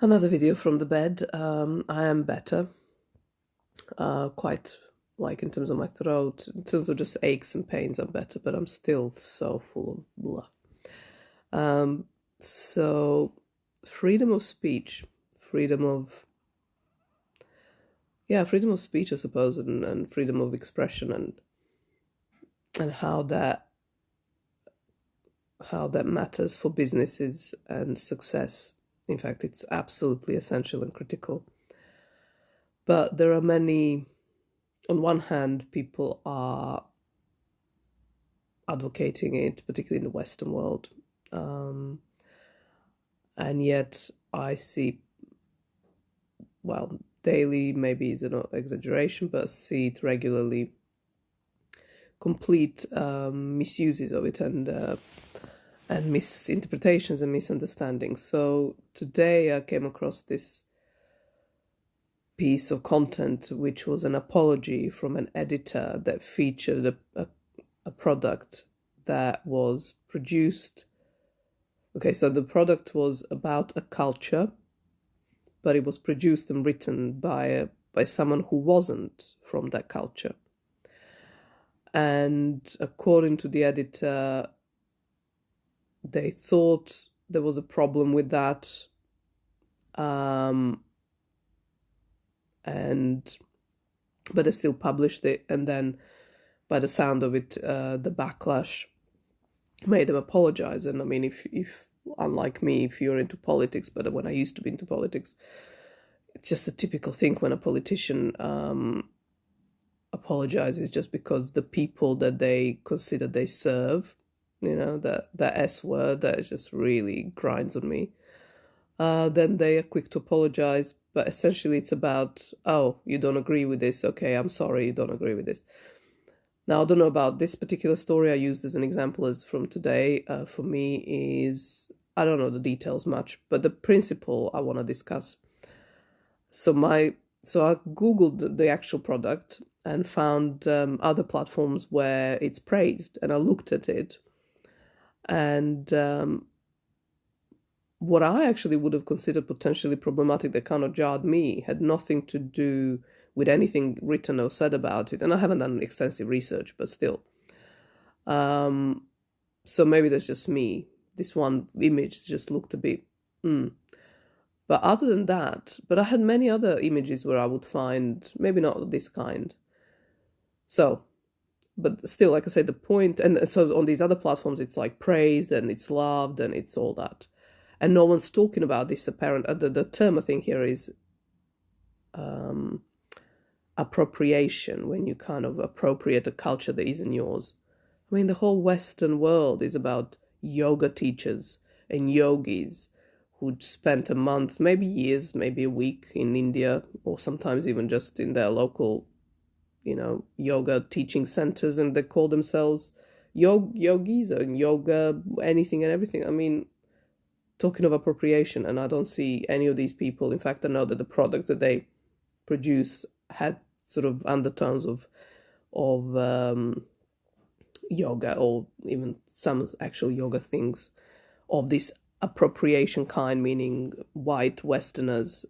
Another video from the bed. I am better, quite like in terms of my throat, in terms of just aches and pains, I'm better, but I'm still so full of blah. Um, so, freedom of speech, freedom of, yeah, freedom of speech, I suppose, and freedom of expression, and how that matters for businesses and success. In fact, it's absolutely essential and critical. But there are many. On one hand, people are advocating it, particularly in the Western world. Um, and yet I see, well, daily maybe is an exaggeration, but I see it regularly, complete misuses of it and misinterpretations and misunderstandings. So today I came across this piece of content, which was an apology from an editor that featured a product that was produced. Okay, so the product was about a culture, but it was produced and written by someone who wasn't from that culture. And according to the editor, they thought there was a problem with that, and but they still published it. And then, by the sound of it, the backlash made them apologize. And I mean, if unlike me, if you're into politics, but when I used to be into politics, it's just a typical thing when a politician apologizes just because the people that they consider they serve, that S word that just really grinds on me. Then they are quick to apologize, but essentially it's about, oh, you don't agree with this, okay, I'm sorry, you don't agree with this. Now, I don't know about this particular story I used as an example as from today. For me is, I don't know the details much, but the principle I want to discuss. So I Googled the actual product and found other platforms where it's praised, and I looked at it. And what I actually would have considered potentially problematic that kind of jarred me had nothing to do with anything written or said about it. And I haven't done extensive research, but still. So maybe that's just me. This one image just looked a bit. But other than that, but I had many other images where I would find maybe not this kind. So, but still, like I said, the point, and so on these other platforms, it's like praised and it's loved and it's all that. And no one's talking about this apparent, the term I think here is appropriation, when you kind of appropriate a culture that isn't yours. I mean, the whole Western world is about yoga teachers and yogis who'd spent a month, maybe years, maybe a week in India, or sometimes even just in their local, yoga teaching centers, and they call themselves yogis or yoga, anything and everything. I mean, talking of appropriation, and I don't see any of these people. In fact, I know that the products that they produce had sort of undertones of yoga, or even some actual yoga things of this appropriation kind, meaning white Westerners,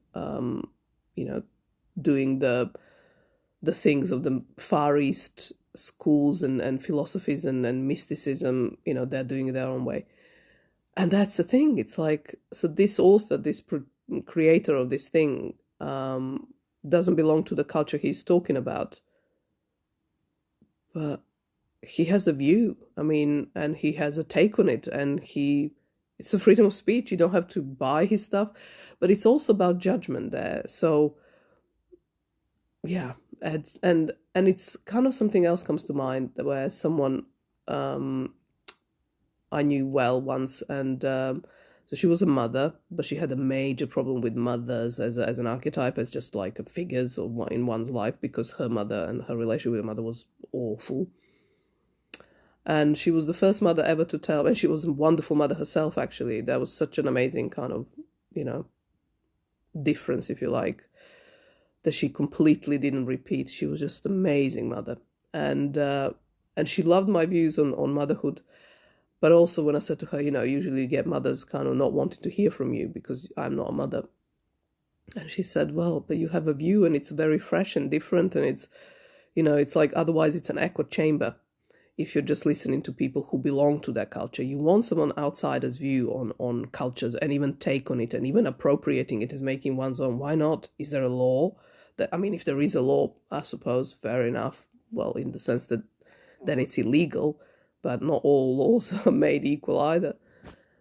doing the things of the Far East schools and philosophies and mysticism. They're doing it their own way. And that's the thing. It's like, so this author, this creator of this thing, doesn't belong to the culture he's talking about. But he has a view, I mean, and he has a take on it, and it's a freedom of speech. You don't have to buy his stuff, but it's also about judgment there. So, yeah, and it's kind of something else comes to mind where someone I knew well once, and so she was a mother, but she had a major problem with mothers as an archetype, as just like figures in one's life, because her mother and her relationship with her mother was awful. And she was the first mother ever to tell, and she was a wonderful mother herself, actually. That was such an amazing kind of, difference, if you like, that she completely didn't repeat. She was just an amazing mother. And she loved my views on motherhood. But also when I said to her, usually you get mothers kind of not wanting to hear from you because I'm not a mother. And she said, well, but you have a view and it's very fresh and different, and it's, it's like, otherwise it's an echo chamber if you're just listening to people who belong to that culture. You want someone outsider's view on cultures, and even take on it, and even appropriating it as making one's own. Why not? Is there a law? That, I mean, if there is a law, I suppose, fair enough. Well, in the sense that then it's illegal, but not all laws are made equal either.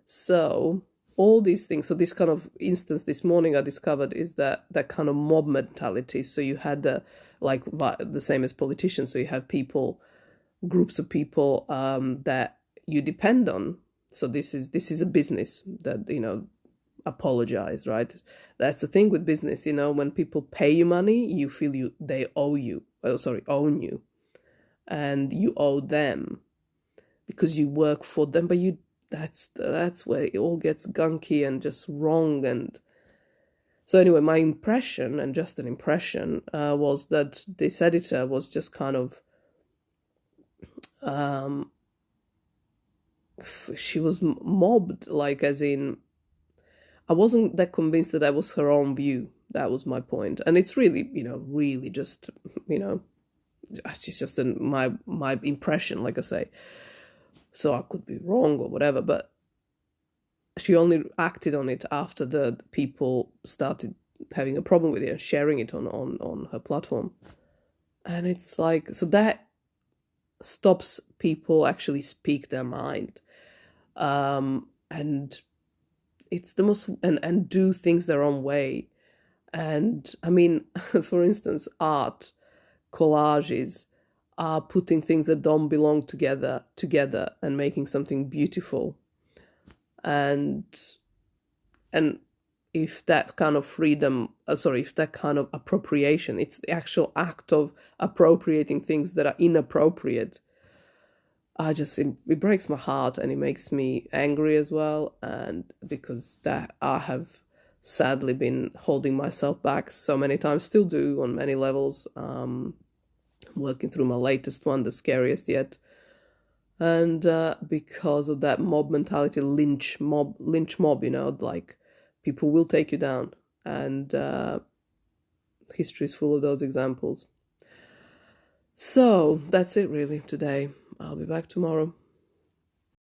So all these things. So this kind of instance this morning I discovered is that kind of mob mentality. So you had like the same as politicians. So you have people, groups of people that you depend on. So this is a business that, apologize, right? That's the thing with business. When people pay you money, you feel they owe you. Own you, and you owe them because you work for them. But that's where it all gets gunky and just wrong. And so anyway, my impression, and just an impression, was that this editor was just kind of she was mobbed, like, as in, I wasn't that convinced that that was her own view. That was my point. And it's really, really just, it's just my impression, like I say. So I could be wrong or whatever, but she only acted on it after the people started having a problem with it and sharing it on her platform. And it's like, so that stops people actually speak their mind. And it's the most, and do things their own way. And I mean, for instance, art, collages, are putting things that don't belong together and making something beautiful. And if that kind of freedom, if that kind of appropriation, it's the actual act of appropriating things that are inappropriate, it breaks my heart, and it makes me angry as well. And because that I have sadly been holding myself back so many times, still do on many levels. Working through my latest one, the scariest yet. And because of that mob mentality, lynch mob, like, people will take you down. And history is full of those examples. So that's it really today. I'll be back tomorrow.